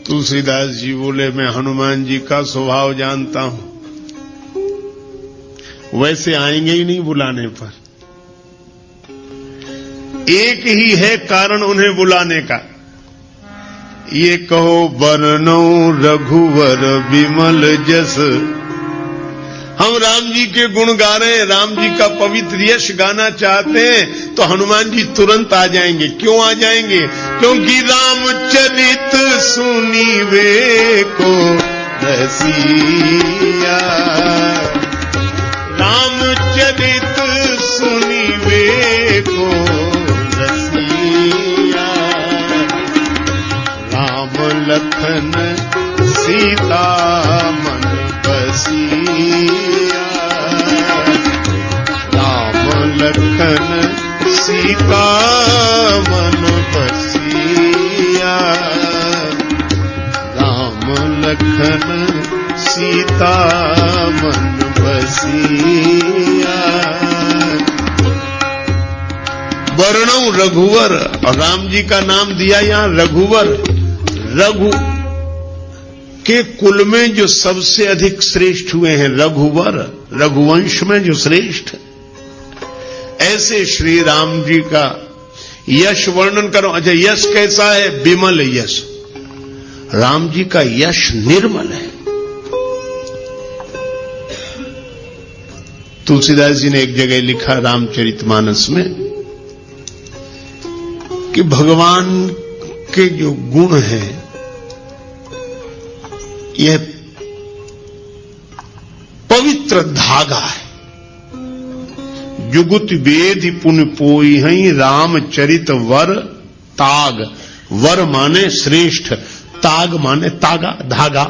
तुलसीदास जी बोले, मैं हनुमान जी का स्वभाव जानता हूं, वैसे आएंगे ही नहीं बुलाने पर। एक ही है कारण उन्हें बुलाने का। ये कहो बरनौ रघुवर विमल जस। हम राम जी के गुण गा रहे हैं, राम जी का पवित्र यश गाना चाहते हैं, तो हनुमान जी तुरंत आ जाएंगे। क्यों आ जाएंगे? क्योंकि रामचरित सुनीवे को रसिया, रामचरित सुनीवे को रसिया, राम लखन सीता मन बसिया, राम लखन सीता मन बसिया, राम लखन सीता मन बसिया। वर्णौ रघुवर, और राम जी का नाम दिया यहां रघुवर। रघु के कुल में जो सबसे अधिक श्रेष्ठ हुए हैं रघुवर, रघुवंश में जो श्रेष्ठ, ऐसे श्री राम जी का यश वर्णन करो। अच्छा, यश कैसा है? विमल यश। राम जी का यश निर्मल है। तुलसीदास जी ने एक जगह लिखा रामचरितमानस में कि भगवान के जो गुण हैं, यह पवित्र धागा है। जुगुत वेद पुन पोई हई रामचरित वर ताग। वर माने श्रेष्ठ, ताग माने तागा, धागा।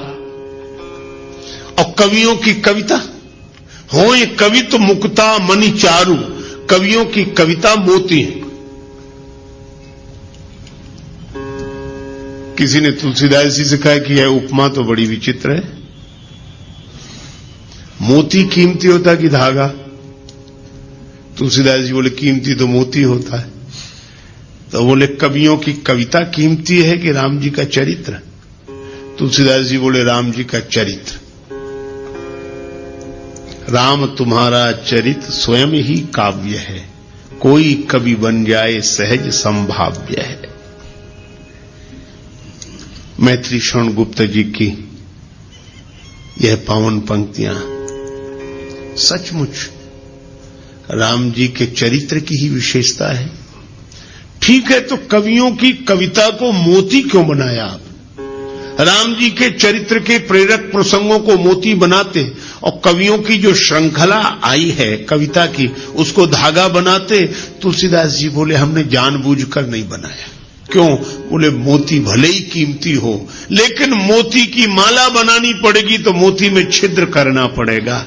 और कवियों की कविता होए कवित मुक्ता मणि चारु। कवियों की कविता मोती है। किसी ने तुलसीदास जी से कहा कि यह उपमा तो बड़ी विचित्र है, मोती कीमती होता कि धागा? तुलसीदास जी बोले, कीमती तो मोती होता है। तो बोले, कवियों की कविता कीमती है कि राम जी का चरित्र? तुलसीदास जी बोले, राम जी का चरित्र। राम तुम्हारा चरित स्वयं ही काव्य है, कोई कवि बन जाए सहज संभाव्य है। मैत्री शरण गुप्त जी की यह पावन पंक्तियां सचमुच राम जी के चरित्र की ही विशेषता है। ठीक है, तो कवियों की कविता को मोती क्यों बनाया आप? राम जी के चरित्र के प्रेरक प्रसंगों को मोती बनाते, और कवियों की जो श्रृंखला आई है कविता की, उसको धागा बनाते। तुलसीदास जी बोले, हमने जानबूझकर नहीं बनाया। क्यों? बोले, मोती भले ही कीमती हो, लेकिन मोती की माला बनानी पड़ेगी तो मोती में छिद्र करना पड़ेगा।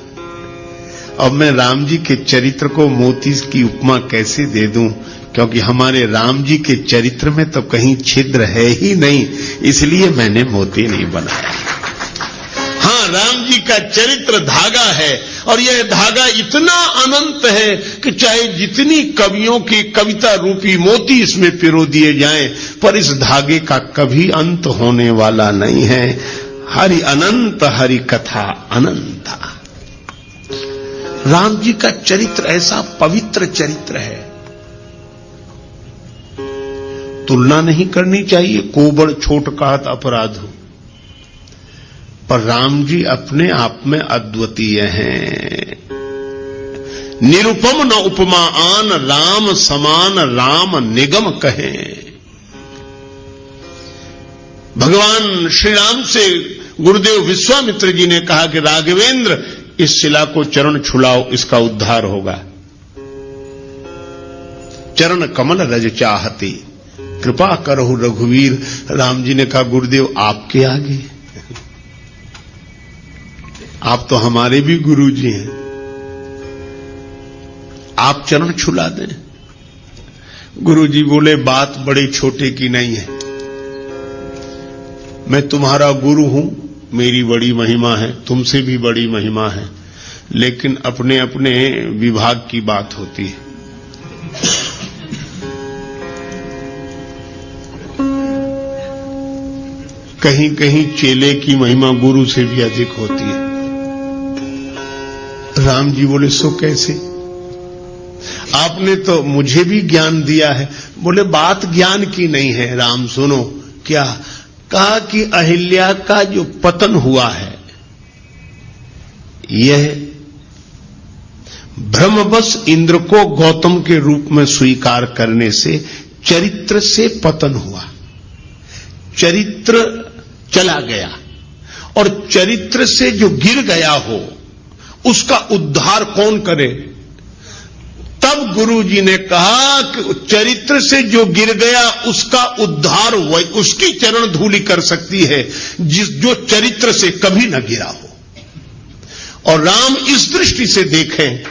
अब मैं राम जी के चरित्र को मोती की उपमा कैसे दे दूं? क्योंकि हमारे राम जी के चरित्र में तो कहीं छिद्र है ही नहीं, इसलिए मैंने मोती नहीं बनाया। हाँ, राम जी का चरित्र धागा है, और यह धागा इतना अनंत है कि चाहे जितनी कवियों की कविता रूपी मोती इसमें पिरो दिए जाएं, पर इस धागे का कभी अंत होने वाला नहीं है। हरि अनंत, हरि कथा अनंता। राम जी का चरित्र ऐसा पवित्र चरित्र है, तुलना नहीं करनी चाहिए। कोबड़ छोट कहत अपराध हो, पर राम जी अपने आप में अद्वितीय हैं। निरुपम न उपमा आन, राम समान राम निगम कहें। भगवान श्री राम से गुरुदेव विश्वामित्र जी ने कहा कि राघवेंद्र, इस शिला को चरण छुलाओ, इसका उद्धार होगा। चरण कमल रज चाहती, कृपा करहु रघुवीर। राम जी ने कहा, गुरुदेव आपके आगे, आप तो हमारे भी गुरु जी हैं, आप चरण छुला दें। गुरु जी बोले, बात बड़े छोटे की नहीं है, मैं तुम्हारा गुरु हूं, मेरी बड़ी महिमा है, तुमसे भी बड़ी महिमा है, लेकिन अपने अपने विभाग की बात होती है। कहीं कहीं चेले की महिमा गुरु से भी अधिक होती है। राम जी बोले सो कैसे? आपने तो मुझे भी ज्ञान दिया है। बोले बात ज्ञान की नहीं है राम, सुनो। क्या कहा कि अहिल्या का जो पतन हुआ है यह भ्रमवश इंद्र को गौतम के रूप में स्वीकार करने से चरित्र से पतन हुआ। चरित्र चला गया और चरित्र से जो गिर गया हो उसका उद्धार कौन करे? तब गुरु जी ने कहा कि चरित्र से जो गिर गया उसका उद्धार उसकी चरण धूलि कर सकती है जो चरित्र से कभी न गिरा हो। और राम इस दृष्टि से देखें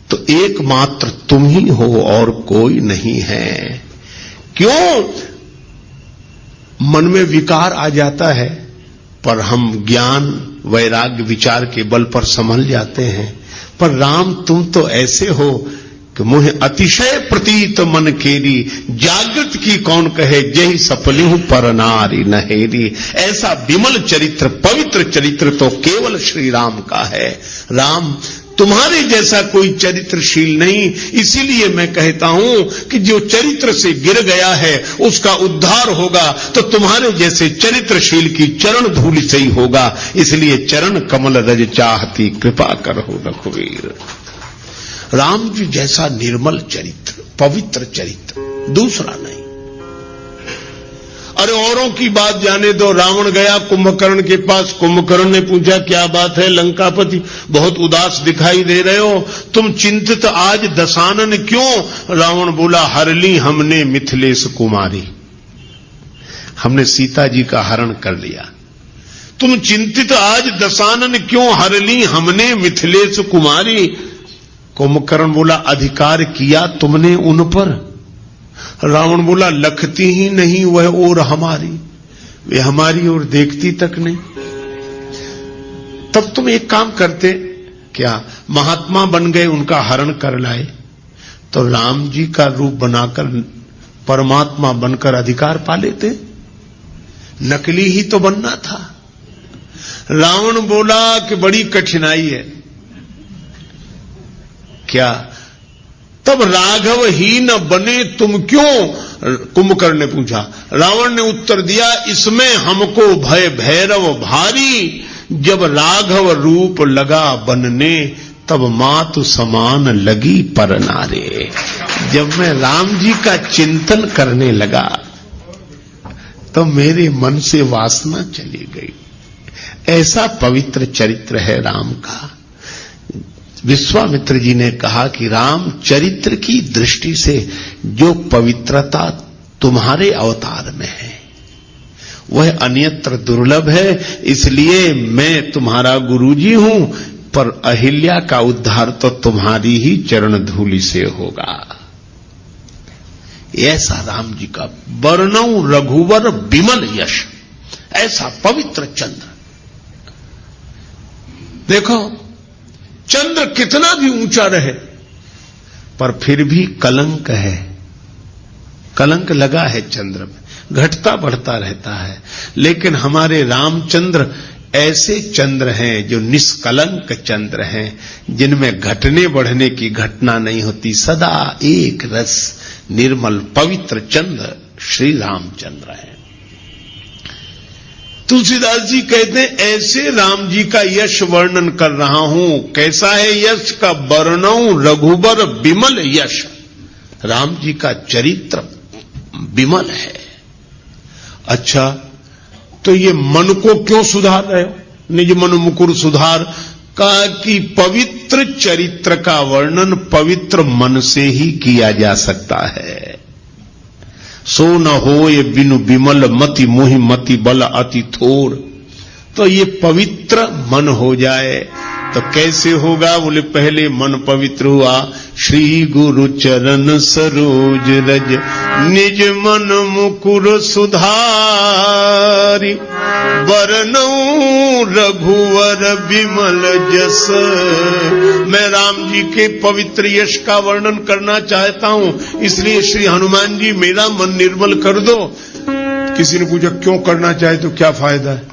तो एकमात्र तुम ही हो और कोई नहीं है। क्यों? मन में विकार आ जाता है पर हम ज्ञान वैराग्य विचार के बल पर संभल जाते हैं। पर राम तुम तो ऐसे हो कि मुझे अतिशय प्रतीत मन केरी, जागृत की कौन कहे जय सपलिहु पर नारी नहेरी। ऐसा विमल चरित्र पवित्र चरित्र तो केवल श्री राम का है। राम तुम्हारे जैसा कोई चरित्रशील नहीं, इसीलिए मैं कहता हूं कि जो चरित्र से गिर गया है उसका उद्धार होगा तो तुम्हारे जैसे चरित्रशील की चरण धूलि से ही होगा। इसलिए चरण कमल रज चाहती कृपा करहो रघुवीर। राम जी जैसा निर्मल चरित्र पवित्र चरित्र दूसरा नहीं। अरे औरों की बात जाने दो। रावण गया कुंभकर्ण के पास। कुंभकर्ण ने पूछा क्या बात है लंकापति, बहुत उदास दिखाई दे रहे हो, तुम चिंतित आज दशानन क्यों? रावण बोला हर ली हमने मिथिलेश कुमारी, हमने सीता जी का हरण कर लिया। तुम चिंतित आज दशानन क्यों? हर ली हमने मिथिलेश कुमारी। कुंभकर्ण बोला अधिकार किया तुमने उन पर? रावण बोला लखती ही नहीं वह और हमारी, वे हमारी ओर देखती तक नहीं। तब तुम एक काम करते, क्या महात्मा बन गए उनका हरण कर लाए तो राम जी का रूप बनाकर परमात्मा बनकर अधिकार पा लेते। नकली ही तो बनना था। रावण बोला कि बड़ी कठिनाई है। क्या? तब राघव ही न बने तुम क्यों? कुंभकर्ण ने पूछा। रावण ने उत्तर दिया इसमें हमको भय भैरव भारी, जब राघव रूप लगा बनने तब मातु समान लगी पर नारे। जब मैं राम जी का चिंतन करने लगा तो मेरे मन से वासना चली गई। ऐसा पवित्र चरित्र है राम का। विश्वामित्र जी ने कहा कि राम चरित्र की दृष्टि से जो पवित्रता तुम्हारे अवतार में है वह अन्यत्र दुर्लभ है। इसलिए मैं तुम्हारा गुरुजी हूं, पर अहिल्या का उद्धार तो तुम्हारी ही चरण धूलि से होगा। ऐसा राम जी का वर्णौ रघुवर विमल यश, ऐसा पवित्र चंद्र। देखो चंद्र कितना भी ऊंचा रहे पर फिर भी कलंक है, कलंक लगा है चंद्र में, घटता बढ़ता रहता है। लेकिन हमारे रामचंद्र ऐसे चंद्र हैं जो निष्कलंक चंद्र हैं, जिनमें घटने बढ़ने की घटना नहीं होती। सदा एक रस निर्मल पवित्र चंद्र श्री रामचंद्र हैं। तुलसीदास जी कहते हैं ऐसे राम जी का यश वर्णन कर रहा हूं। कैसा है यश का? वर्णौ रघुबर विमल यश। राम जी का चरित्र विमल है। अच्छा तो ये मन को क्यों सुधार रहे हो? निज मन मुकुर सुधार का कि पवित्र चरित्र का वर्णन पवित्र मन से ही किया जा सकता है। सो न होय बिनु विमल मति मोहि मति बल अति थोर। तो ये पवित्र मन हो जाए तो कैसे होगा? बोले पहले मन पवित्र हुआ। श्री गुरु चरण सरोज रज निज मन मुकुर सुधारी, वरनौ रघुवर विमल जस। मैं राम जी के पवित्र यश का वर्णन करना चाहता हूं, इसलिए श्री हनुमान जी मेरा मन निर्मल कर दो। किसी ने पूछा क्यों करना चाहे तो क्या फायदा है?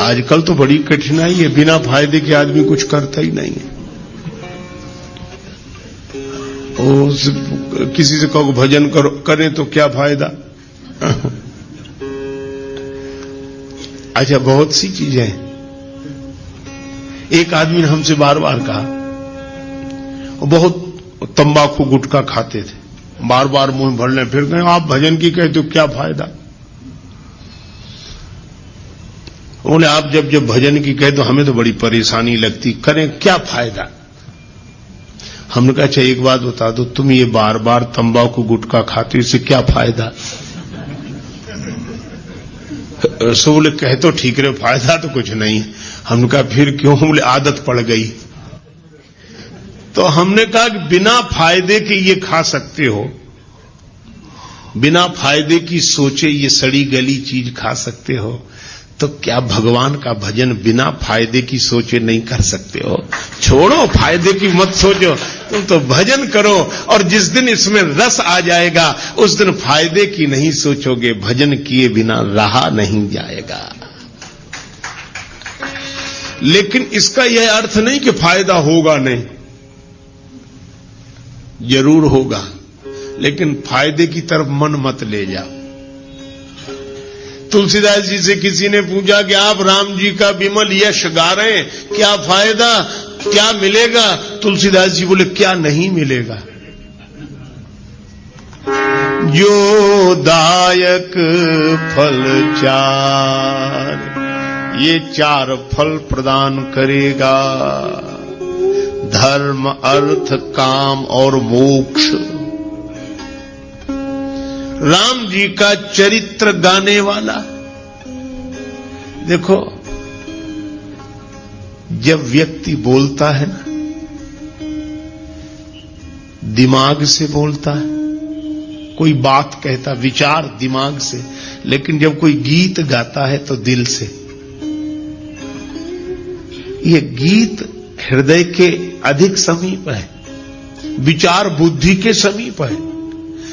आजकल तो बड़ी कठिनाई है, बिना फायदे के आदमी कुछ करता ही नहीं है। किसी से कहो भजन करो, करें तो क्या फायदा? अच्छा, बहुत सी चीजें हैं। एक आदमी ने हमसे बार बार कहा, वो बहुत तंबाकू गुटखा खाते थे, बार बार मुंह भरने, फिर कहें आप भजन की कहे तो क्या फायदा? बोले आप जब जब भजन की कहे तो हमें तो बड़ी परेशानी लगती, करें क्या फायदा? हमने कहा अच्छा एक बात बता दो, तुम ये बार बार तंबाकू गुटखा खाते हो, इससे क्या फायदा? सो बोले कहे तो ठीक रहे, फायदा तो कुछ नहीं। हमने कहा फिर क्यों? बोले आदत पड़ गई। तो हमने कहा कि बिना फायदे के ये खा सकते हो, बिना फायदे की सोचे ये सड़ी गली चीज खा सकते हो, तो क्या भगवान का भजन बिना फायदे की सोचे नहीं कर सकते हो? छोड़ो फायदे की मत सोचो, तुम तो भजन करो, और जिस दिन इसमें रस आ जाएगा उस दिन फायदे की नहीं सोचोगे, भजन किए बिना रहा नहीं जाएगा। लेकिन इसका यह अर्थ नहीं कि फायदा होगा नहीं, जरूर होगा, लेकिन फायदे की तरफ मन मत ले जाओ। तुलसीदास जी से किसी ने पूछा कि आप राम जी का विमल यश गा रहे हैं, क्या फायदा, क्या मिलेगा? तुलसीदास जी बोले क्या नहीं मिलेगा? जो दायक फल चार, ये चार फल प्रदान करेगा, धर्म अर्थ काम और मोक्ष। राम जी का चरित्र गाने वाला, देखो जब व्यक्ति बोलता है ना, दिमाग से बोलता है, कोई बात कहता विचार दिमाग से, लेकिन जब कोई गीत गाता है तो दिल से। ये गीत हृदय के अधिक समीप है, विचार बुद्धि के समीप है।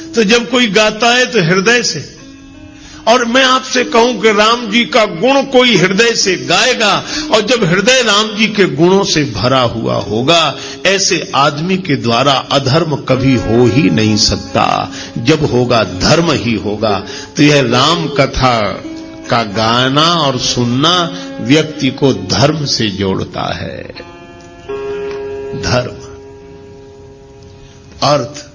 तो जब कोई गाता है तो हृदय से, और मैं आपसे कहूं कि राम जी का गुण कोई हृदय से गाएगा, और जब हृदय राम जी के गुणों से भरा हुआ होगा, ऐसे आदमी के द्वारा अधर्म कभी हो ही नहीं सकता। जब होगा धर्म ही होगा। तो यह राम कथा का गाना और सुनना व्यक्ति को धर्म से जोड़ता है। धर्म, अर्थ,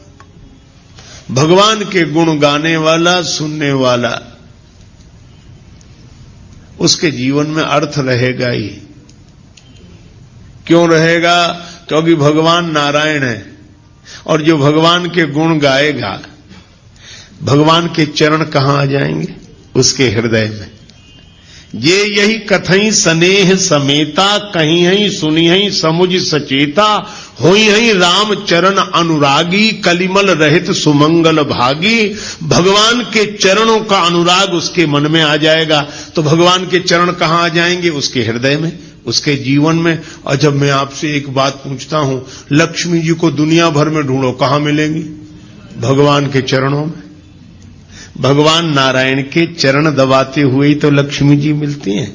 भगवान के गुण गाने वाला, सुनने वाला, उसके जीवन में अर्थ रहेगा ही। क्यों रहेगा? क्योंकि भगवान नारायण है, और जो भगवान के गुण गाएगा, भगवान के चरण कहां आ जाएंगे? उसके हृदय में। ये यही कथई स्नेह समेता, कहीं हई सुनी हई समुझ सचेता, होई हई राम चरण अनुरागी, कलिमल रहित सुमंगल भागी। भगवान के चरणों का अनुराग उसके मन में आ जाएगा, तो भगवान के चरण कहां आ जाएंगे? उसके हृदय में, उसके जीवन में। और जब मैं आपसे एक बात पूछता हूं, लक्ष्मी जी को दुनिया भर में ढूंढो, कहां मिलेंगी? भगवान के चरणों में। भगवान नारायण के चरण दबाते हुए ही तो लक्ष्मी जी मिलती हैं।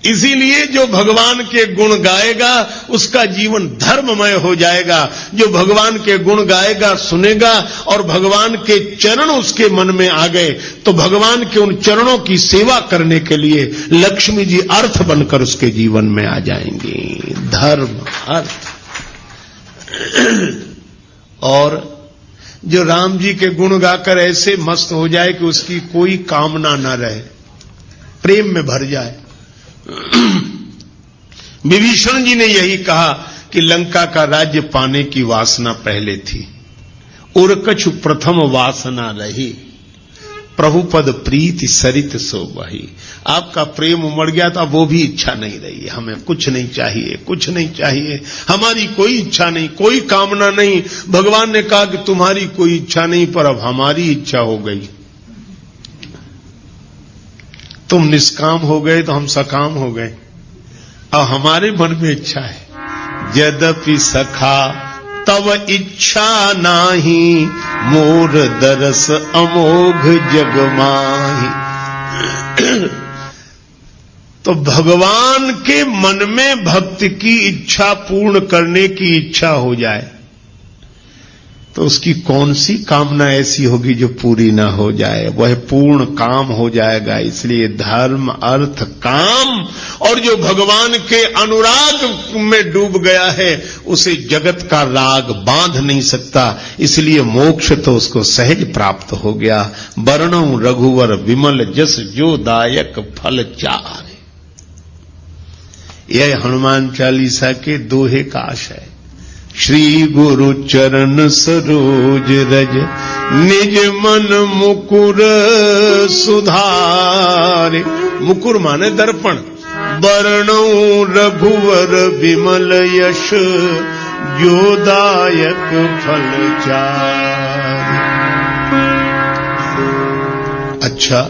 इसीलिए जो भगवान के गुण गाएगा उसका जीवन धर्ममय हो जाएगा। जो भगवान के गुण गाएगा, सुनेगा, और भगवान के चरण उसके मन में आ गए, तो भगवान के उन चरणों की सेवा करने के लिए लक्ष्मी जी अर्थ बनकर उसके जीवन में आ जाएंगी। धर्म, अर्थ। और जो राम जी के गुण गाकर ऐसे मस्त हो जाए कि उसकी कोई कामना न रहे, प्रेम में भर जाए। विभीषण जी ने यही कहा कि लंका का राज्य पाने की वासना पहले थी, और कछु प्रथम वासना रही, प्रभु पद प्रीति सरित सो बही। आपका प्रेम उमड़ गया तो अब वो भी इच्छा नहीं रही, हमें कुछ नहीं चाहिए, कुछ नहीं चाहिए, हमारी कोई इच्छा नहीं, कोई कामना नहीं। भगवान ने कहा कि तुम्हारी कोई इच्छा नहीं, पर अब हमारी इच्छा हो गई। तुम निष्काम हो गए तो हम सकाम हो गए, अब हमारे मन में इच्छा है। यद्यपि सखा तव इच्छा नाही, मोर दरस अमोघ जग माही। तो भगवान के मन में भक्त की इच्छा पूर्ण करने की इच्छा हो जाए तो उसकी कौन सी कामना ऐसी होगी जो पूरी ना हो जाए। वह पूर्ण काम हो जाएगा। इसलिए धर्म अर्थ काम, और जो भगवान के अनुराग में डूब गया है उसे जगत का राग बांध नहीं सकता। इसलिए मोक्ष तो उसको सहज प्राप्त हो गया। वर्णौ रघुवर विमल जस जो दायक फल चारे। यह हनुमान चालीसा के दोहे का आशय है। श्री गुरु चरण सरोज रज, निज मन मुकुर सुधारे। मुकुर माने दर्पण। वर्णौ रघुवर विमल यश, जो दायक फल चारे। अच्छा,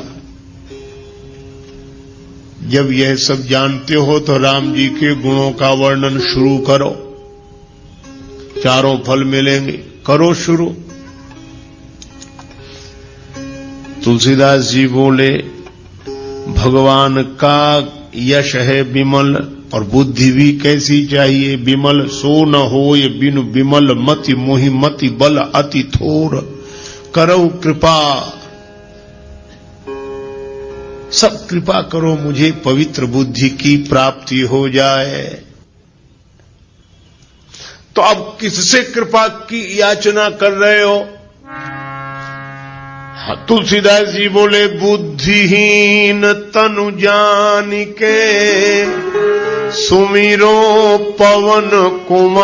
जब यह सब जानते हो तो राम जी के गुणों का वर्णन शुरू करो। चारों फल मिलेंगे, करो शुरू। तुलसीदास जी बोले भगवान का यश है विमल, और बुद्धि भी कैसी चाहिए? विमल सो न होय बिनु विमल मति, मोहि मति बल अति थोर। करो कृपा, सब कृपा करो मुझे पवित्र बुद्धि की प्राप्ति हो जाए। तो अब किससे कृपा की याचना कर रहे हो? तुलसीदास जी बोले बुद्धिहीन तनु जान के, सुमिरो पवन कुमार।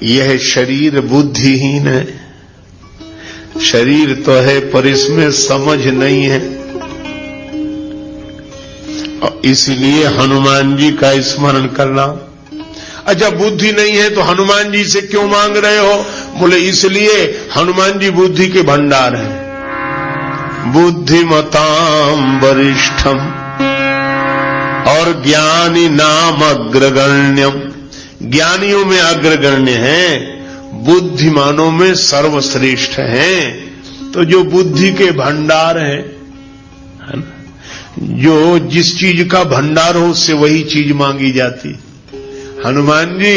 यह शरीर बुद्धिहीन है। शरीर तो है पर इसमें समझ नहीं है, और इसलिए हनुमान जी का स्मरण करना। अच्छा, बुद्धि नहीं है तो हनुमान जी से क्यों मांग रहे हो? बोले इसलिए हनुमान जी बुद्धि के भंडार हैं। बुद्धिमताम वरिष्ठम और ज्ञानी नाम अग्रगण्यम। ज्ञानियों में अग्रगण्य हैं, बुद्धिमानों में सर्वश्रेष्ठ हैं। तो जो बुद्धि के भंडार हैं, है ना, जो जिस चीज का भंडार हो उससे वही चीज मांगी जाती। हनुमान जी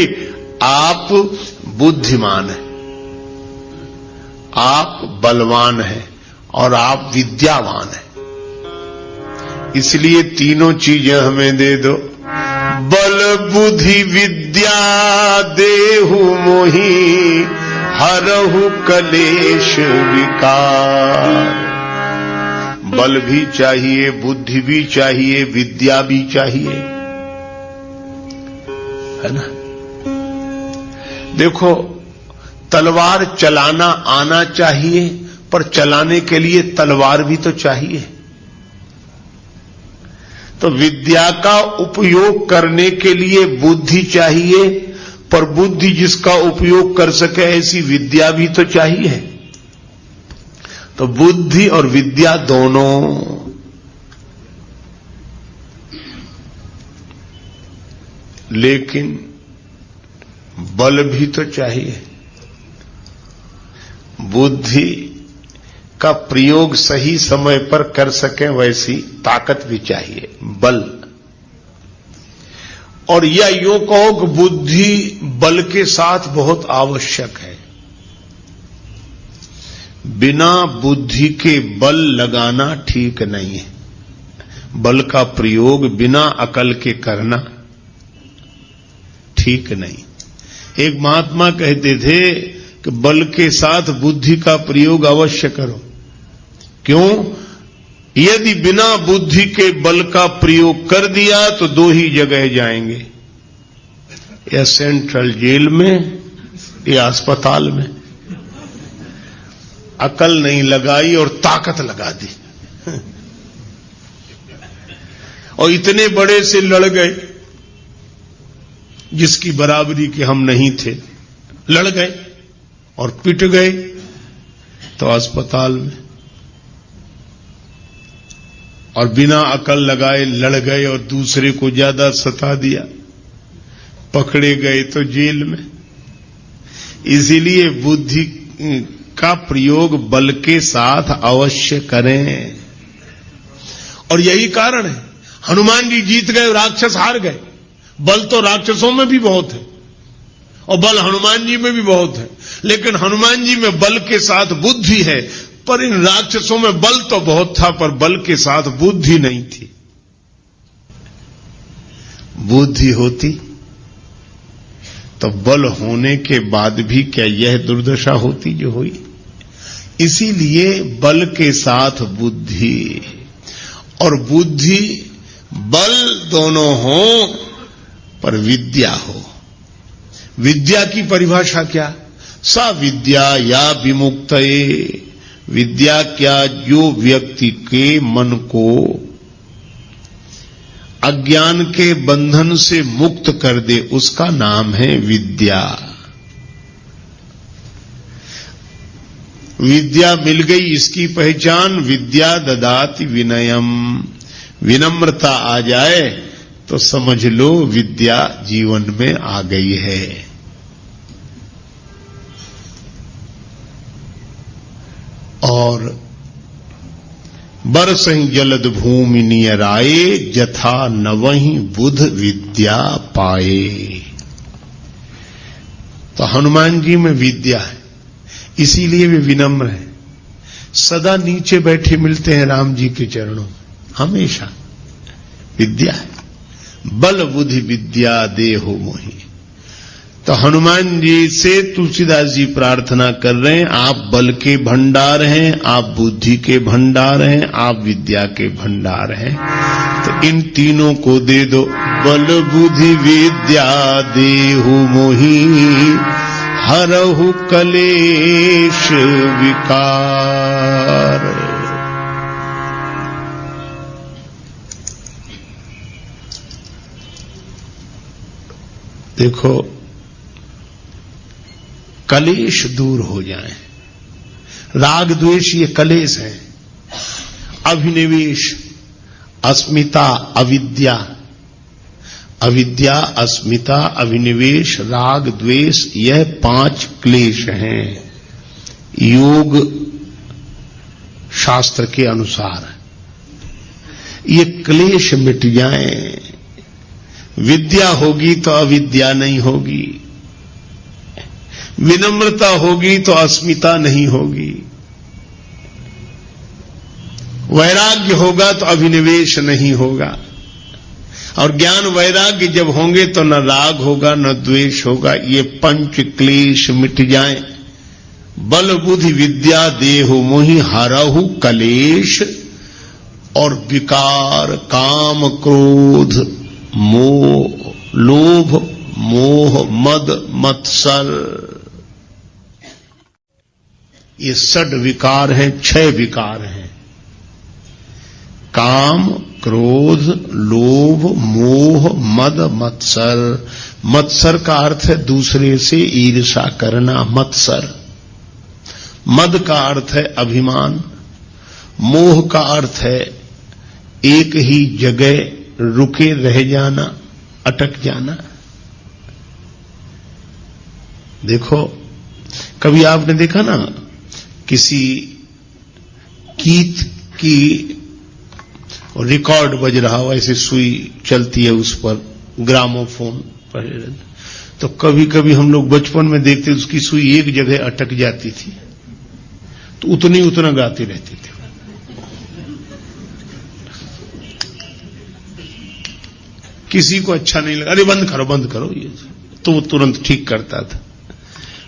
आप बुद्धिमान हैं, आप बलवान हैं और आप विद्यावान हैं। इसलिए तीनों चीजें हमें दे दो। बल बुद्धि विद्या देहु मोहि, हरहु कलेश विकार। बल भी चाहिए, बुद्धि भी चाहिए, विद्या भी चाहिए, है ना। देखो, तलवार चलाना आना चाहिए, पर चलाने के लिए तलवार भी तो चाहिए। तो विद्या का उपयोग करने के लिए बुद्धि चाहिए, पर बुद्धि जिसका उपयोग कर सके ऐसी विद्या भी तो चाहिए। तो बुद्धि और विद्या दोनों। लेकिन बल भी तो चाहिए। बुद्धि का प्रयोग सही समय पर कर सके वैसी ताकत भी चाहिए, बल। और या यूं कहो कि बुद्धि बल के साथ बहुत आवश्यक है। बिना बुद्धि के बल लगाना ठीक नहीं है। बल का प्रयोग बिना अकल के करना ठीक नहीं। एक महात्मा कहते थे कि बल के साथ बुद्धि का प्रयोग अवश्य करो। क्यों? यदि बिना बुद्धि के बल का प्रयोग कर दिया तो दो ही जगह जाएंगे, या सेंट्रल जेल में या अस्पताल में। अकल नहीं लगाई और ताकत लगा दी, और इतने बड़े से लड़ गए जिसकी बराबरी के हम नहीं थे। लड़ गए और पिट गए तो अस्पताल में, और बिना अकल लगाए लड़ गए और दूसरे को ज्यादा सता दिया पकड़े गए तो जेल में। इसीलिए बुद्धि का प्रयोग बल के साथ अवश्य करें। और यही कारण है हनुमान जी जीत गए, राक्षस हार गए। बल तो राक्षसों में भी बहुत है और बल हनुमान जी में भी बहुत है, लेकिन हनुमान जी में बल के साथ बुद्धि है, पर इन राक्षसों में बल तो बहुत था पर बल के साथ बुद्धि नहीं थी। बुद्धि होती तो बल होने के बाद भी क्या यह दुर्दशा होती जो हुई। इसीलिए बल के साथ बुद्धि, और बुद्धि बल दोनों हो पर विद्या हो। विद्या की परिभाषा क्या? सा विद्या या विमुक्तये, विद्या क्या? जो व्यक्ति के मन को अज्ञान के बंधन से मुक्त कर दे, उसका नाम है विद्या। विद्या मिल गई, इसकी पहचान विद्या ददाति विनयम। विनम्रता आ जाए तो समझ लो विद्या जीवन में आ गई है। और बरसहि जलद भूमि नियराए, जथा नवहि बुध विद्या पाए। तो हनुमान जी में विद्या है, इसीलिए वे विनम्र हैं। सदा नीचे बैठे मिलते हैं राम जी के चरणों में, हमेशा विद्या है। बल बुद्धि विद्या देहु मोहि। तो हनुमान जी से तुलसीदास जी प्रार्थना कर रहे हैं, आप बल के भंडार हैं, आप बुद्धि के भंडार हैं, आप विद्या के भंडार हैं, तो इन तीनों को दे दो। बल बुद्धि विद्या देहु मोहि, हरहु कलेश विकार। देखो, कलेश दूर हो जाए। राग द्वेष ये कलेश है। अभिनिवेश, अस्मिता, अविद्या, अविद्या, अस्मिता, अभिनिवेश, राग द्वेष, यह 5 क्लेश हैं योग शास्त्र के अनुसार। ये क्लेश मिट जाएं, विद्या होगी तो अविद्या नहीं होगी, विनम्रता होगी तो अस्मिता नहीं होगी, वैराग्य होगा तो अभिनिवेश नहीं होगा। और ज्ञान वैराग्य जब होंगे तो न राग होगा न द्वेष होगा। ये 5 क्लेश मिट जाएं। बल बुद्धि विद्या देहु मोहि, हरहु कलेश और विकार, काम क्रोध मोह, लोभ मोह मद मत्सर, ये 6 विकार हैं, 6 विकार हैं। काम क्रोध लोभ मोह मद मत्सर। मत्सर का अर्थ है दूसरे से ईर्ष्या करना, मत्सर। मद का अर्थ है अभिमान। मोह का अर्थ है एक ही जगह रुके रह जाना, अटक जाना। देखो, कभी आपने देखा ना, किसी गीत की रिकॉर्ड बज रहा हो, ऐसे सुई चलती है उस पर, ग्रामोफोन पर, तो कभी कभी हम लोग बचपन में देखते उसकी सुई एक जगह अटक जाती थी तो उतना गाती रहती थी। किसी को अच्छा नहीं लगा, अरे बंद करो ये, तो वो तुरंत ठीक करता था।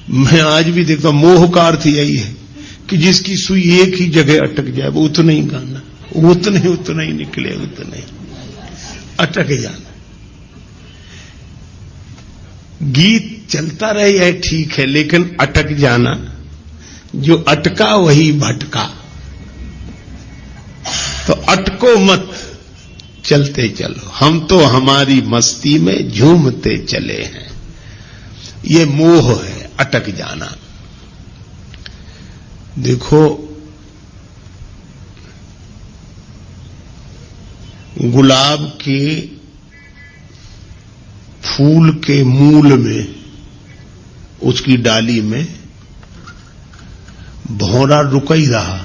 मैं आज भी देखता हूं, मोह का अर्थ यही है कि जिसकी सुई एक ही जगह अटक जाए वो उतना ही गाना, उतना ही निकले, उतना ही अटक जाना। गीत चलता रहे यह ठीक है, लेकिन अटक जाना, जो अटका वही भटका। तो अटको मत, चलते चलो, हम तो हमारी मस्ती में झूमते चले हैं। ये मोह है, अटक जाना। देखो, गुलाब के फूल के मूल में, उसकी डाली में भौरा रुक ही रहा।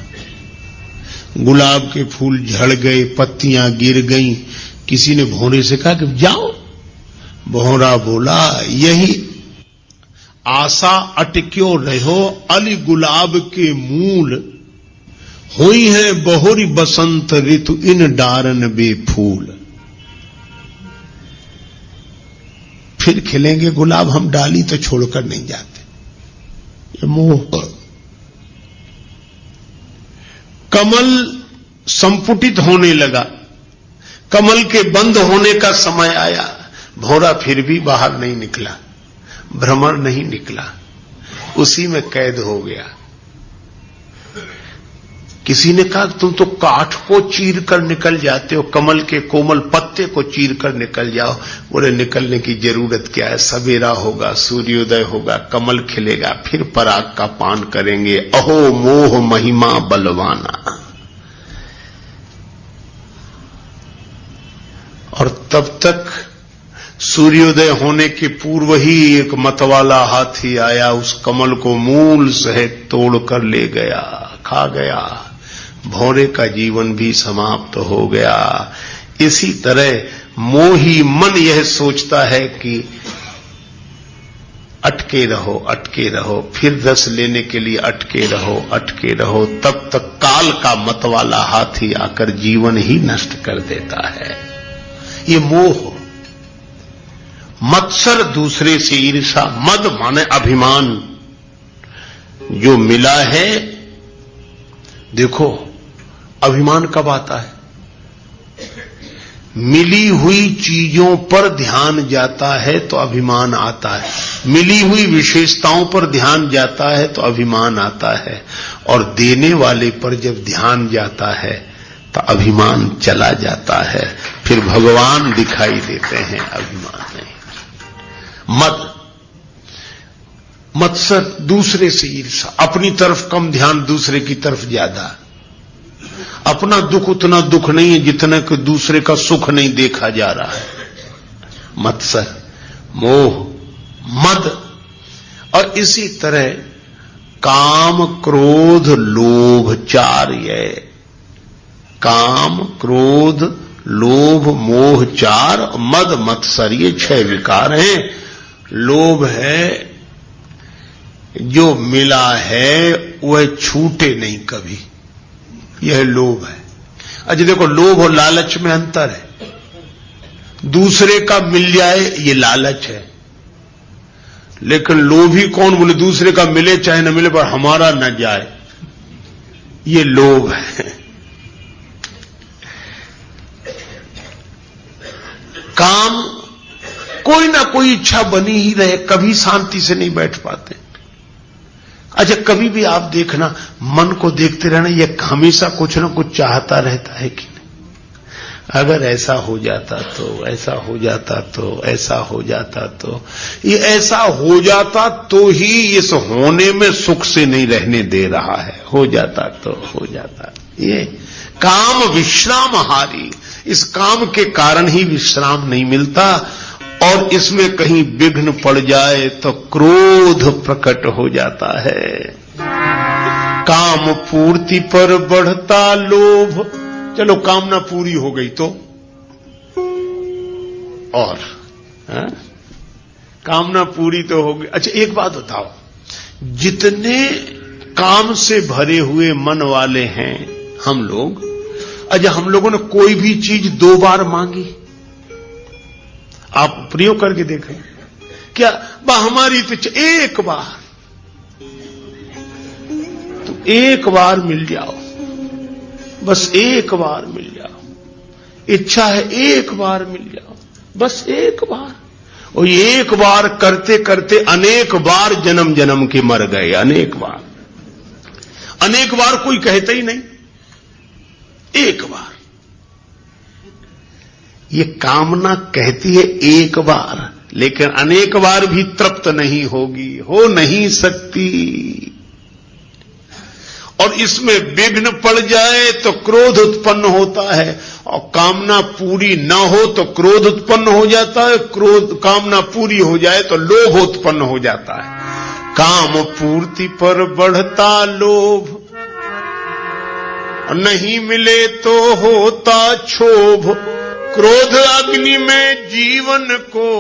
गुलाब के फूल झड़ गए, पत्तियां गिर गईं। किसी ने भौरे से कहा कि जाओ। भौरा बोला, यही आशा अटक्यो रहो अली गुलाब के मूल, हुई है बहुरी बसंत ऋतु इन डारन बेफूल। फिर खिलेंगे गुलाब, हम डाली तो छोड़कर नहीं जाते। ये मोह। कमल संपुटित होने लगा, कमल के बंद होने का समय आया। भौरा फिर भी बाहर नहीं निकला, भ्रमर नहीं निकला, उसी में कैद हो गया। किसी ने कहा तुम तो काठ को चीर कर निकल जाते हो, कमल के कोमल पत्ते को चीर कर निकल जाओ। बोले निकलने की जरूरत क्या है, सवेरा होगा, सूर्योदय होगा, कमल खिलेगा, फिर पराग का पान करेंगे। अहो मोह महिमा बलवाना। और तब तक सूर्योदय होने के पूर्व ही एक मतवाला हाथी आया, उस कमल को मूल सहित तोड़कर ले गया, खा गया। भौरे का जीवन भी समाप्त हो गया। इसी तरह मोही मन यह सोचता है कि अटके रहो, अटके रहो, फिर रस लेने के लिए अटके रहो, अटके रहो। तब तक काल का मतवाला हाथी आकर जीवन ही नष्ट कर देता है। ये मोह। मत्सर, दूसरे से ईर्षा। मद माने अभिमान। जो मिला है, देखो अभिमान कब आता है, मिली हुई चीजों पर ध्यान जाता है तो अभिमान आता है, मिली हुई विशेषताओं पर ध्यान जाता है तो अभिमान आता है, और देने वाले पर जब ध्यान जाता है तो अभिमान चला जाता है। फिर भगवान दिखाई देते हैं, अभिमान नहीं। मद, मत्सर, दूसरे से ईर्षा, अपनी तरफ कम ध्यान, दूसरे की तरफ ज्यादा। अपना दुख उतना दुख नहीं है जितना कि दूसरे का सुख नहीं देखा जा रहा है। मत्सर, मोह, मद। और इसी तरह काम, क्रोध, लोभ, चार। ये काम, क्रोध, लोभ, मोह चार, मद, मत्सर, ये 6 विकार हैं। लोभ है, जो मिला है वह छूटे नहीं कभी, यह लोभ है। अच्छा देखो, लोभ और लालच में अंतर है। दूसरे का मिल जाए ये लालच है, लेकिन लोभी कौन, बोले दूसरे का मिले चाहे न मिले पर हमारा न जाए, ये लोभ है। काम, कोई ना कोई इच्छा बनी ही रहे, कभी शांति से नहीं बैठ पाते। अच्छा कभी भी आप देखना, मन को देखते रहना, यह हमेशा कुछ ना कुछ चाहता रहता है कि नहीं। अगर ऐसा हो जाता तो, ऐसा हो जाता तो, ऐसा हो जाता तो, ये ऐसा हो जाता तो ही इस होने में सुख से नहीं रहने दे रहा है। हो जाता तो हो जाता। ये काम विश्रामहारी, इस काम के कारण ही विश्राम नहीं मिलता, और इसमें कहीं विघ्न पड़ जाए तो क्रोध प्रकट हो जाता है। काम पूर्ति पर बढ़ता लोभ। चलो कामना पूरी हो गई तो, और कामना पूरी तो हो गई। अच्छा एक बात बताओ, जितने काम से भरे हुए मन वाले हैं हम लोग, अच्छा हम लोगों ने कोई भी चीज 2 बार मांगी? आप प्रयोग करके देखें, क्या हमारी तो एक बार, तो एक बार मिल जाओ, बस एक बार मिल जाओ। इच्छा है एक बार मिल जाओ, बस एक बार। और ये एक बार करते करते अनेक बार जन्म जन्म के मर गए, अनेक बार। अनेक बार कोई कहता ही नहीं, एक बार। ये कामना कहती है एक बार, लेकिन अनेक बार भी तृप्त नहीं होगी, हो नहीं सकती। और इसमें विघ्न पड़ जाए तो क्रोध उत्पन्न होता है, और कामना पूरी न हो तो क्रोध उत्पन्न हो जाता है, कामना पूरी हो जाए तो लोभ उत्पन्न हो जाता है। काम पूर्ति पर बढ़ता लोभ, नहीं मिले तो होता क्षोभ। क्रोध अग्नि में जीवन को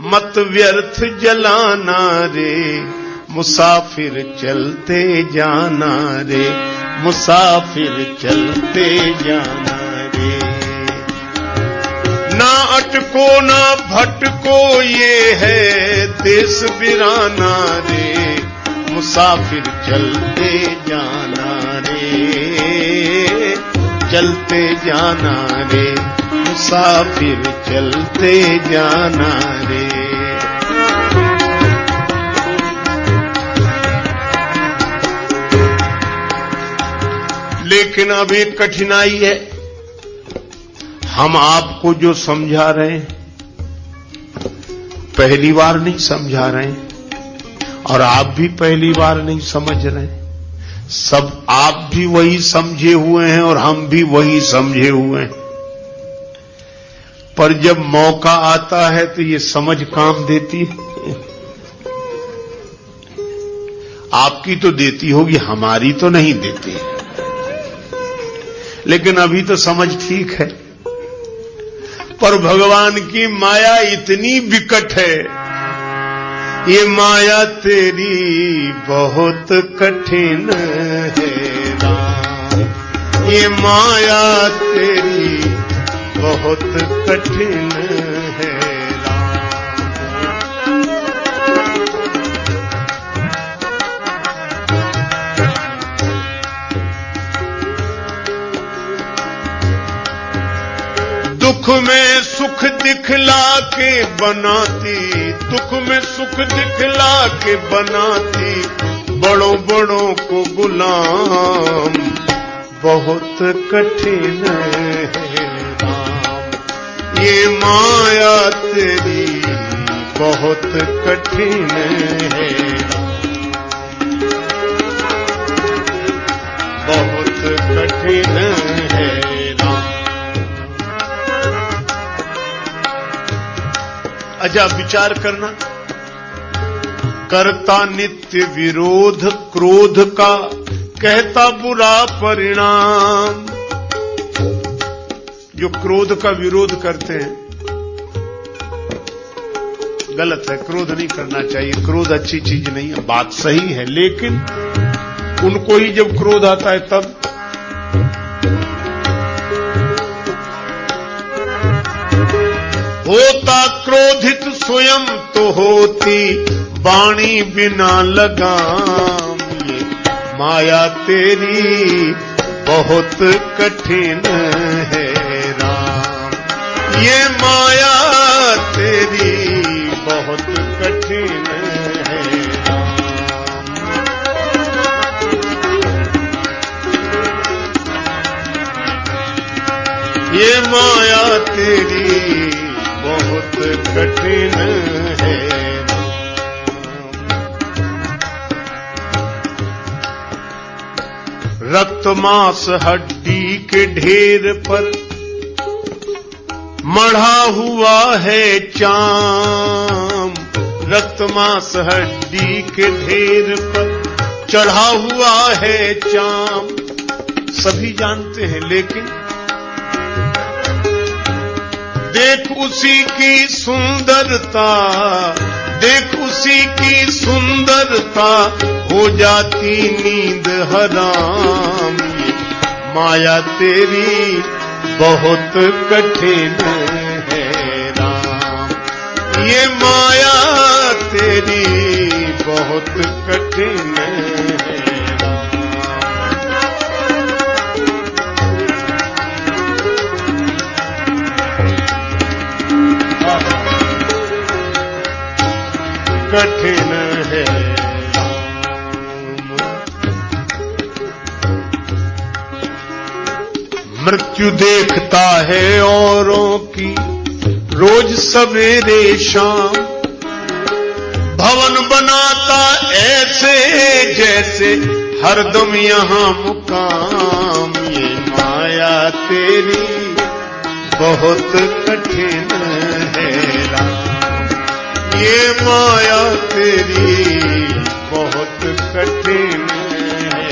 मत व्यर्थ जलाना रे, मुसाफिर चलते जाना रे, मुसाफिर चलते जाना रे। ना अटको ना भटको ये है देश बिराना रे, मुसाफिर चलते जाना रे, चलते जाना रे, मुसाफिर चलते जाना रे। लेकिन अब एक कठिनाई है, हम आपको जो समझा रहे हैं पहली बार नहीं समझा रहे हैं, और आप भी पहली बार नहीं समझ रहे हैं। सब आप भी वही समझे हुए हैं और हम भी वही समझे हुए हैं, पर जब मौका आता है तो ये समझ काम देती है। आपकी तो देती होगी, हमारी तो नहीं देती, लेकिन अभी तो समझ ठीक है। पर भगवान की माया इतनी विकट है, ये माया तेरी बहुत कठिन है राम, ये माया तेरी बहुत कठिन है राम। दुख में सुख दिखला के बनाती, दुख में सुख दिखला के बनाती, बड़ों बड़ों को गुलाम बहुत कठिन है राम, ये माया तेरी बहुत कठिन है राम, बहुत कठिन है राम। अच्छा विचार करना, करता नित्य विरोध क्रोध का, कहता बुरा परिणाम। जो क्रोध का विरोध करते हैं गलत है, क्रोध नहीं करना चाहिए, क्रोध अच्छी चीज नहीं है, बात सही है, लेकिन उनको ही जब क्रोध आता है तब होता क्रोधित स्वयं तो होती वाणी बिना लगाम, ये माया तेरी बहुत कठिन है राम, ये माया तेरी बहुत कठिन है राम। ये माया तेरी बहुत कठिन है। रक्त मांस हड्डी के ढेर पर मढ़ा हुआ है चाम, रक्त मांस हड्डी के ढेर पर चढ़ा हुआ है चाम, सभी जानते हैं, लेकिन देख उसी की सुंदरता, देख उसी की सुंदरता, हो जाती नींद हराम, ये माया तेरी बहुत कठिन है राम, ये माया तेरी बहुत कठिन है राम। कठिन है मृत्यु देखता है औरों की रोज सवेरे शाम, भवन बनाता ऐसे जैसे हरदम यहाँ मुकाम। ये माया तेरी बहुत कठिन है राम, ये माया तेरी बहुत कठिन है,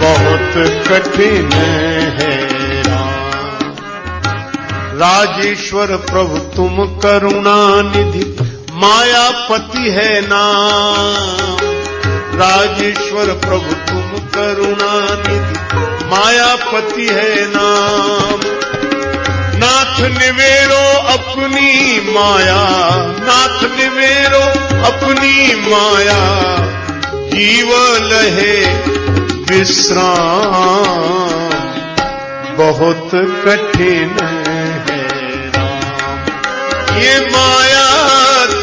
बहुत कठिन है राम। राजेश्वर प्रभु तुम करुणा निधि, मायापति है नाम। राजेश्वर प्रभु तुम करुणा निधि, मायापति है नाम। नाथ निवेरो अपनी माया, नाथ निवेरो अपनी माया, जीव लहे विश्राम। बहुत कठिन है राम, ये माया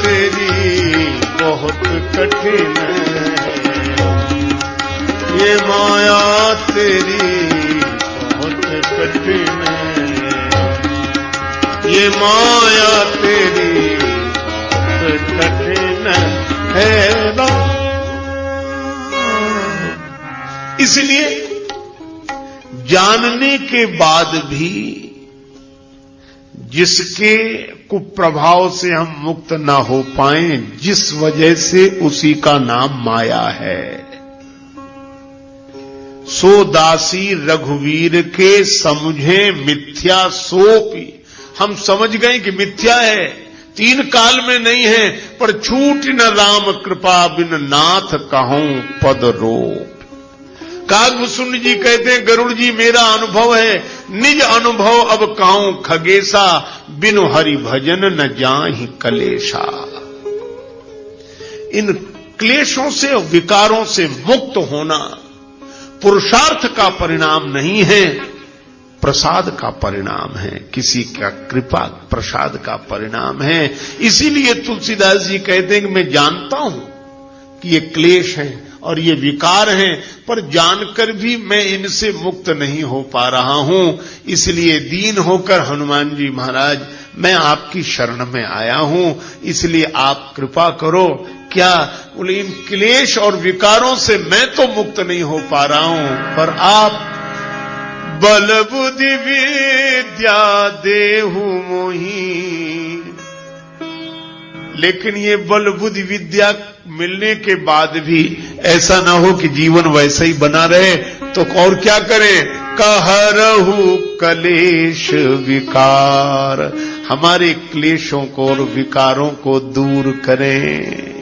तेरी बहुत कठिन है, ये माया तेरी बहुत कठिन है, ये माया तेरी बहुत कठिन है राम। इसलिए जानने के बाद भी जिसके कुप्रभाव से हम मुक्त ना हो पाए, जिस वजह से उसी का नाम माया है। सो दासी रघुवीर के समझे मिथ्या सोपी। हम समझ गए कि मिथ्या है, तीन काल में नहीं है, पर छूट न राम कृपा बिन नाथ कहूं पद रोप। कागभूषण जी कहते हैं गरुड़ जी मेरा अनुभव है, निज अनुभव अब कहूं खगेशा, बिनु हरि भजन न जाहि कलेशा। इन क्लेशों से और विकारों से मुक्त होना पुरुषार्थ का परिणाम नहीं है, प्रसाद का परिणाम है, किसी का कृपा प्रसाद का परिणाम है। इसीलिए तुलसीदास जी कहते हैं कि मैं जानता हूं कि ये क्लेश हैं और ये विकार हैं, पर जानकर भी मैं इनसे मुक्त नहीं हो पा रहा हूं। इसलिए दीन होकर हनुमान जी महाराज मैं आपकी शरण में आया हूं, इसलिए आप कृपा करो। क्या बोले, इन क्लेश और विकारों से मैं तो मुक्त नहीं हो पा रहा हूं, पर आप बल बुद्धि विद्या देहु मोहि। लेकिन ये बल बुद्धि विद्या मिलने के बाद भी ऐसा ना हो कि जीवन वैसा ही बना रहे, तो और क्या करें? कहरहु क्लेश विकार, हमारे क्लेशों को और विकारों को दूर करें।